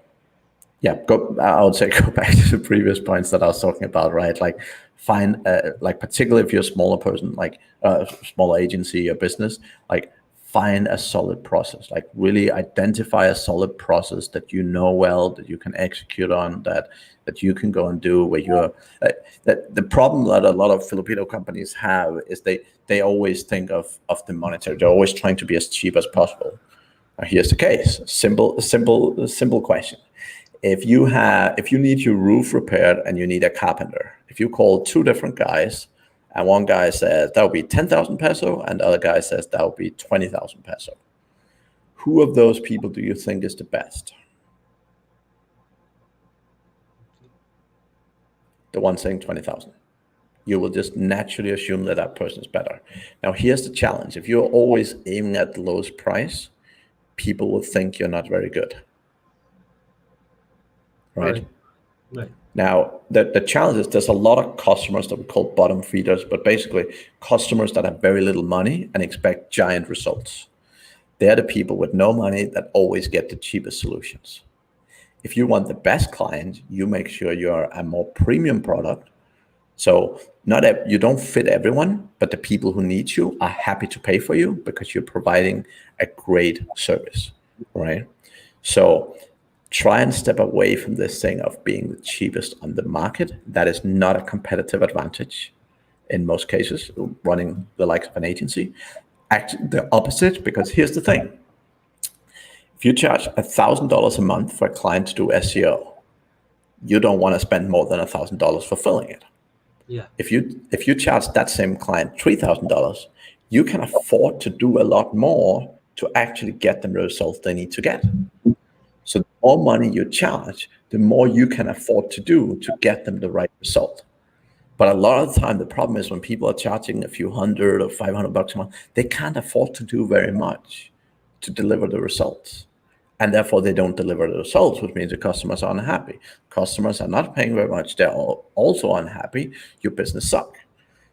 yeah, I would say go back to the previous points that I was talking about, right? Like find, like particularly if you're a smaller person, like a smaller agency or business, like find a solid process, like really identify a solid process that you know well, that you can execute on, that you can go and do where you're, that the problem that a lot of Filipino companies have is they always think of the monetary. They're always trying to be as cheap as possible. Now, here's the case, simple question. If you need your roof repaired and you need a carpenter, if you call two different guys, and one guy says that would be 10,000 peso, and the other guy says that would be 20,000 peso, who of those people do you think is the best? The one saying 20,000. You will just naturally assume that that person is better. Now, here's the challenge. If you're always aiming at the lowest price, people will think you're not very good. Right? Right. Now, the challenge is there's a lot of customers that we call bottom feeders, but basically customers that have very little money and expect giant results. They're the people with no money that always get the cheapest solutions. If you want the best client, you make sure you're a more premium product. So you don't fit everyone, but the people who need you are happy to pay for you because you're providing a great service, right? So try and step away from this thing of being the cheapest on the market. That is not a competitive advantage in most cases, running the likes of an agency. Actually, the opposite, because here's the thing. If you charge $1,000 a month for a client to do SEO, you don't want to spend more than $1,000 fulfilling it. Yeah. If you charge that same client $3,000, you can afford to do a lot more to actually get them the results they need to get. So the more money you charge, the more you can afford to do to get them the right result. But a lot of the time, the problem is when people are charging a few $100 or $500 a month, they can't afford to do very much to deliver the results. And therefore, they don't deliver the results, which means the customers are unhappy. Customers are not paying very much. They're also unhappy. Your business sucks.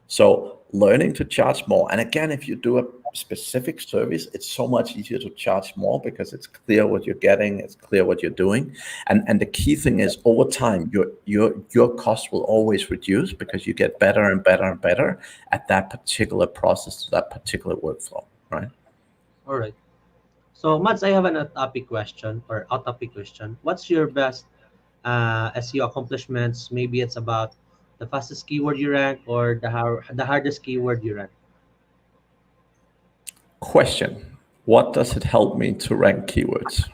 So learning to charge more. And again, if you do a specific service, it's so much easier to charge more because it's clear what you're getting, it's clear what you're doing. And the key thing is over time, your cost will always reduce because you get better and better and better at that particular process, that particular workflow, right? All right. So, Mads, I have an topic question or a topic question. What's your best SEO accomplishments? Maybe it's about the fastest keyword you rank or the hardest keyword you rank. Question: what does it help me to rank keywords?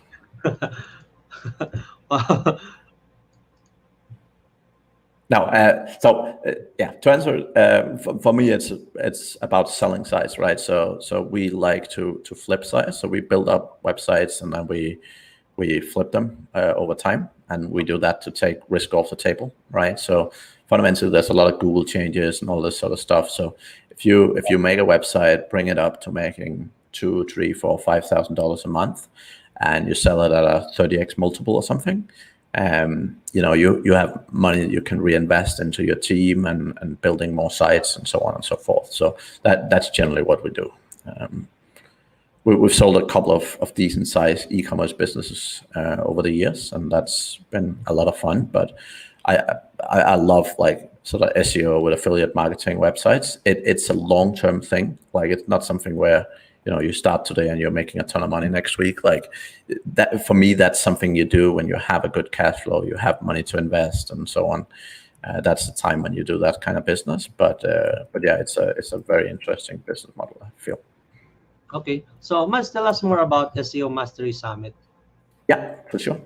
Now, to answer, for me, it's about selling sites, right? So we like to flip sites. So we build up websites and then we flip them over time. and we do that to take risk off the table, right? So fundamentally, there's a lot of Google changes and all this sort of stuff. So if you make a website, bring it up to making $2, $3, $4, $5,000 a month, and you sell it at a 30x multiple or something, you have money that you can reinvest into your team and building more sites and so on and so forth. So that's generally what we do. We've sold a couple of decent sized e-commerce businesses over the years, and that's been a lot of fun. But I love like sort of SEO with affiliate marketing websites. It's a long-term thing. Like, it's not something where you start today and you're making a ton of money next week. Like that, for me, that's something you do when you have a good cash flow, you have money to invest and so on. That's the time when you do that kind of business. But yeah, it's a very interesting business model, I feel. Okay, so Mans, tell us more about SEO Mastery Summit. Yeah, for sure.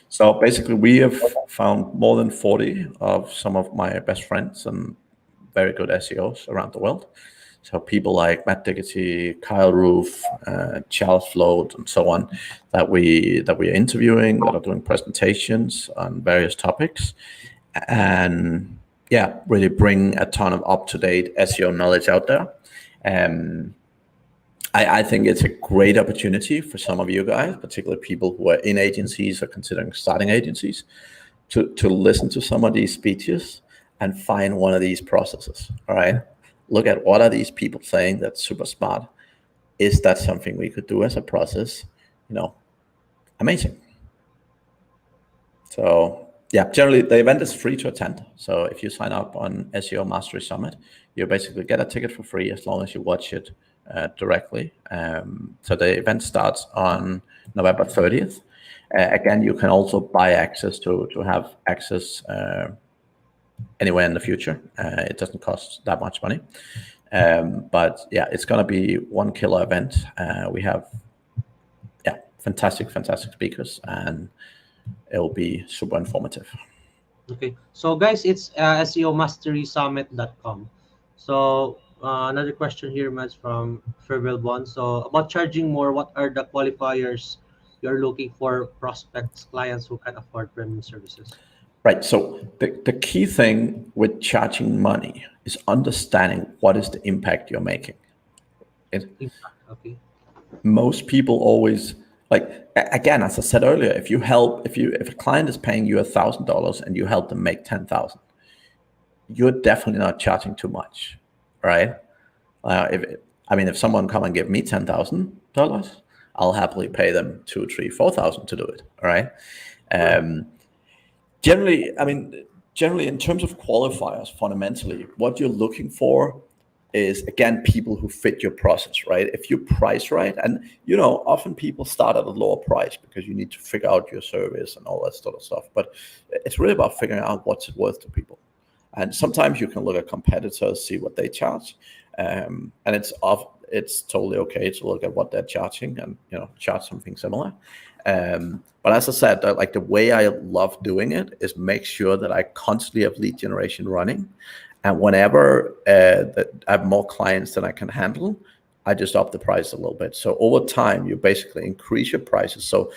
So basically, we have found more than 40 of some of my best friends and very good SEOs around the world. So people like Matt Diggity, Kyle Roof, Charles Float, and so on, that we are interviewing, that are doing presentations on various topics, and yeah, really bring a ton of up-to-date SEO knowledge out there. I think it's a great opportunity for some of you guys, particularly people who are in agencies or considering starting agencies, to listen to some of these speeches and find one of these processes. All right. Look at what are these people saying that's super smart. Is that something we could do as a process? Amazing. So yeah, generally the event is free to attend. So if you sign up on SEO Mastery Summit, you basically get a ticket for free as long as you watch it directly. So the event starts on November 30th. Again, you can also buy access to have access anywhere in the future. It doesn't cost that much money. But yeah, it's going to be one killer event. We have fantastic speakers, and it will be super informative. Okay, so guys, it's SEOmasterysummit.com. So another question here, Mads, from Ferville Bond. So about charging more, what are the qualifiers you're looking for prospects, clients who can afford premium services? Right. So the key thing with charging money is understanding what is the impact you're making. Okay. Most people always, like, again, as I said earlier, if a client is paying you $1,000 and you help them make 10,000, you're definitely not charging too much, right? If someone come and give me $10,000, I'll happily pay them $2,000, $3,000, $4,000 to do it. All right. Generally, in terms of qualifiers, fundamentally, what you're looking for is, again, people who fit your process, right? If you price right, and often people start at a lower price because you need to figure out your service and all that sort of stuff. But it's really about figuring out what's it worth to people. And sometimes you can look at competitors, see what they charge, and it's totally okay to look at what they're charging and charge something similar. But as I said, like, the way I love doing it is make sure that I constantly have lead generation running, and whenever that I have more clients than I can handle, I just up the price a little bit. So over time, you basically increase your prices. So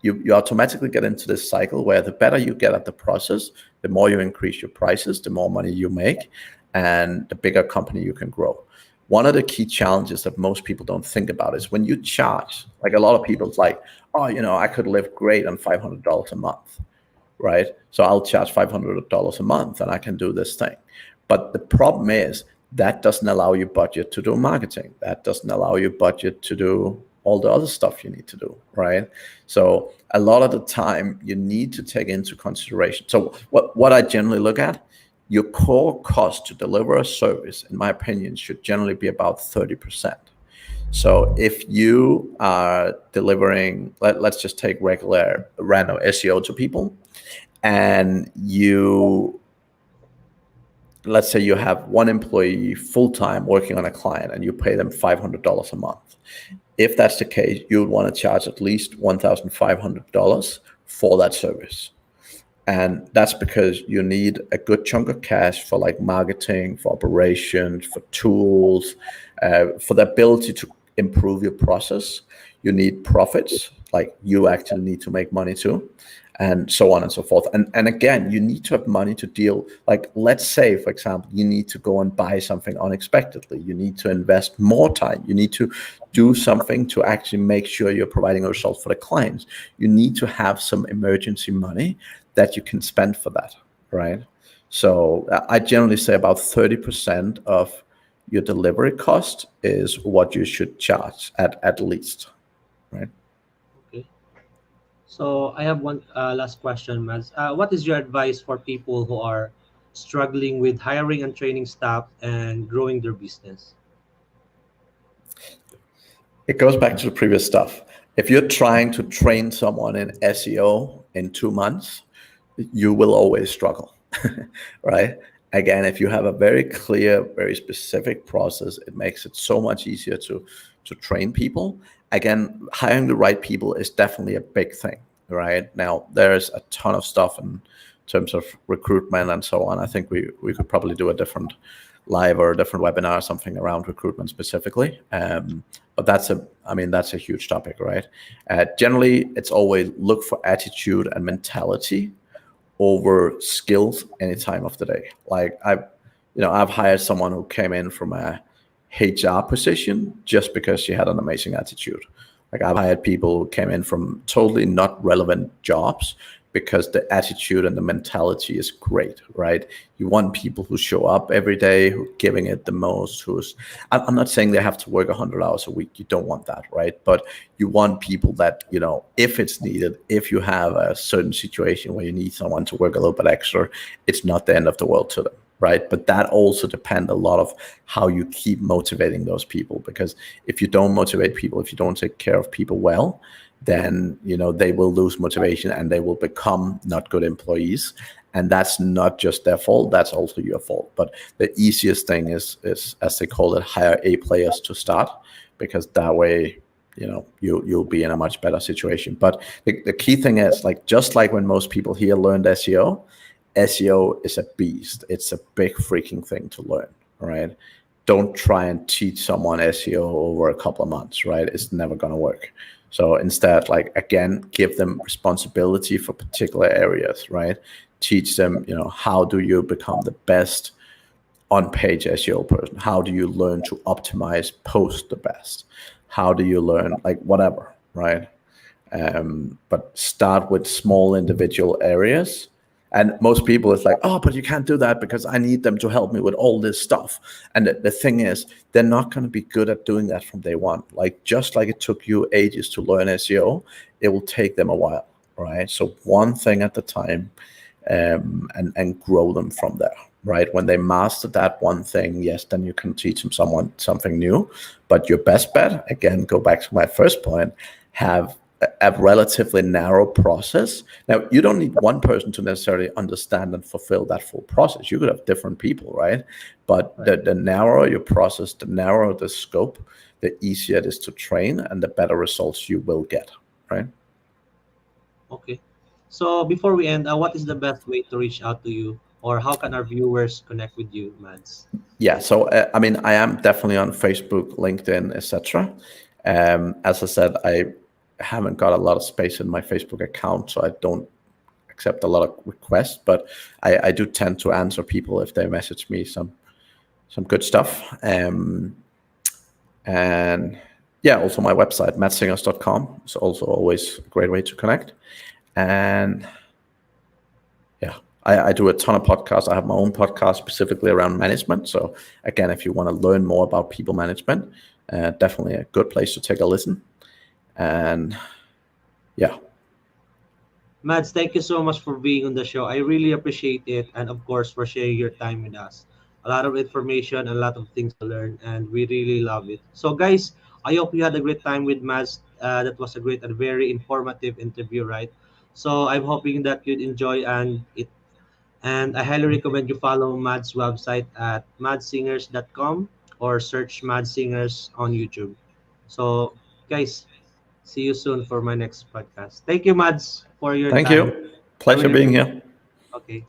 you automatically get into this cycle where the better you get at the process, the more you increase your prices, the more money you make, and the bigger company you can grow. One of the key challenges that most people don't think about is when you charge, like, a lot of people's like, oh, I could live great on $500 a month, right? So I'll charge $500 a month and I can do this thing. But the problem is that doesn't allow you budget to do marketing. That doesn't allow you budget to do all the other stuff you need to do, right? So a lot of the time you need to take into consideration. So what I generally look at, your core cost to deliver a service, in my opinion, should generally be about 30%. So if you are delivering, let's just take regular random SEO to people, and let's say you have one employee full-time working on a client and you pay them $500 a month. If that's the case, you would want to charge at least $1,500 for that service. And that's because you need a good chunk of cash for, like, marketing, for operations, for tools, for the ability to improve your process. You need profits, like, you actually need to make money too. and so on and so forth. And again, you need to have money to deal. Like, let's say, for example, you need to go and buy something unexpectedly. You need to invest more time. You need to do something to actually make sure you're providing a result for the clients. You need to have some emergency money that you can spend for that, right? So I generally say about 30% of your delivery cost is what you should charge at least, right? Okay. So I have one last question, Mads. What is your advice for people who are struggling with hiring and training staff and growing their business? It goes back to the previous stuff. If you're trying to train someone in SEO in 2 months, you will always struggle, right? Again, if you have a very clear, very specific process, it makes it so much easier to train people. Again, hiring the right people is definitely a big thing, right? Now, there's a ton of stuff in terms of recruitment and so on. I think we could probably do a different live or a different webinar or something around recruitment specifically. But that's a huge topic, right? Generally, it's always look for attitude and mentality over skills any time of the day. Like I've hired someone who came in from a HR position just because she had an amazing attitude. Like, I've hired people who came in from totally not relevant jobs because the attitude and the mentality is great, right? You want people who show up every day, who are giving it the most, I'm not saying they have to work 100 hours a week. You don't want that, right? But you want people that, if it's needed, if you have a certain situation where you need someone to work a little bit extra, it's not the end of the world to them, right? But that also depends a lot of how you keep motivating those people, because if you don't motivate people, if you don't take care of people well, then they will lose motivation and they will become not good employees. And that's not just their fault, that's also your fault. But the easiest thing is as they call it, hire A players to start, because that way you'll be in a much better situation. But the key thing is, like, just like when most people here learned SEO is a beast. It's a big freaking thing to learn, right? Don't try and teach someone SEO over a couple of months, right? It's never going to work. So instead, like, again, give them responsibility for particular areas, right? Teach them, how do you become the best on-page SEO person? How do you learn to optimize post the best? How do you learn, like, whatever, right? But start with small individual areas. And most people, it's like, oh, but you can't do that because I need them to help me with all this stuff. And the thing is, they're not going to be good at doing that from day one. Like, just like it took you ages to learn SEO, it will take them a while, right? So one thing at a time, and grow them from there, right? When they master that one thing, yes, then you can teach them something new. But your best bet, again, go back to my first point, have a relatively narrow process. Now, you don't need one person to necessarily understand and fulfill that full process. You could have different people, right? But the narrower your process, the narrower the scope, the easier it is to train and the better results you will get, right? Okay. So before we end, what is the best way to reach out to you, or how can our viewers connect with you, Mads? Yeah, so I am definitely on Facebook, LinkedIn, etc. As I said, I haven't got a lot of space in my Facebook account, so I don't accept a lot of requests, but I do tend to answer people if they message me some good stuff. And yeah, also my website, mattsingers.com, is also always a great way to connect. And yeah, I do a ton of podcasts. I have my own podcast specifically around management. So again, if you want to learn more about people management, definitely a good place to take a listen. And yeah. Mads, thank you so much for being on the show. I really appreciate it, and of course for sharing your time with us. A lot of information, a lot of things to learn, and we really love it. So, guys, I hope you had a great time with Mads. That was a great and very informative interview, right? So, I'm hoping that you'd enjoy and I highly recommend you follow Mads' website at madsingers.com or search Mads Singers on YouTube. So, guys, see you soon for my next podcast. Thank you, Mads, for your Thank time. you. I Pleasure really being appreciate here. it. Okay.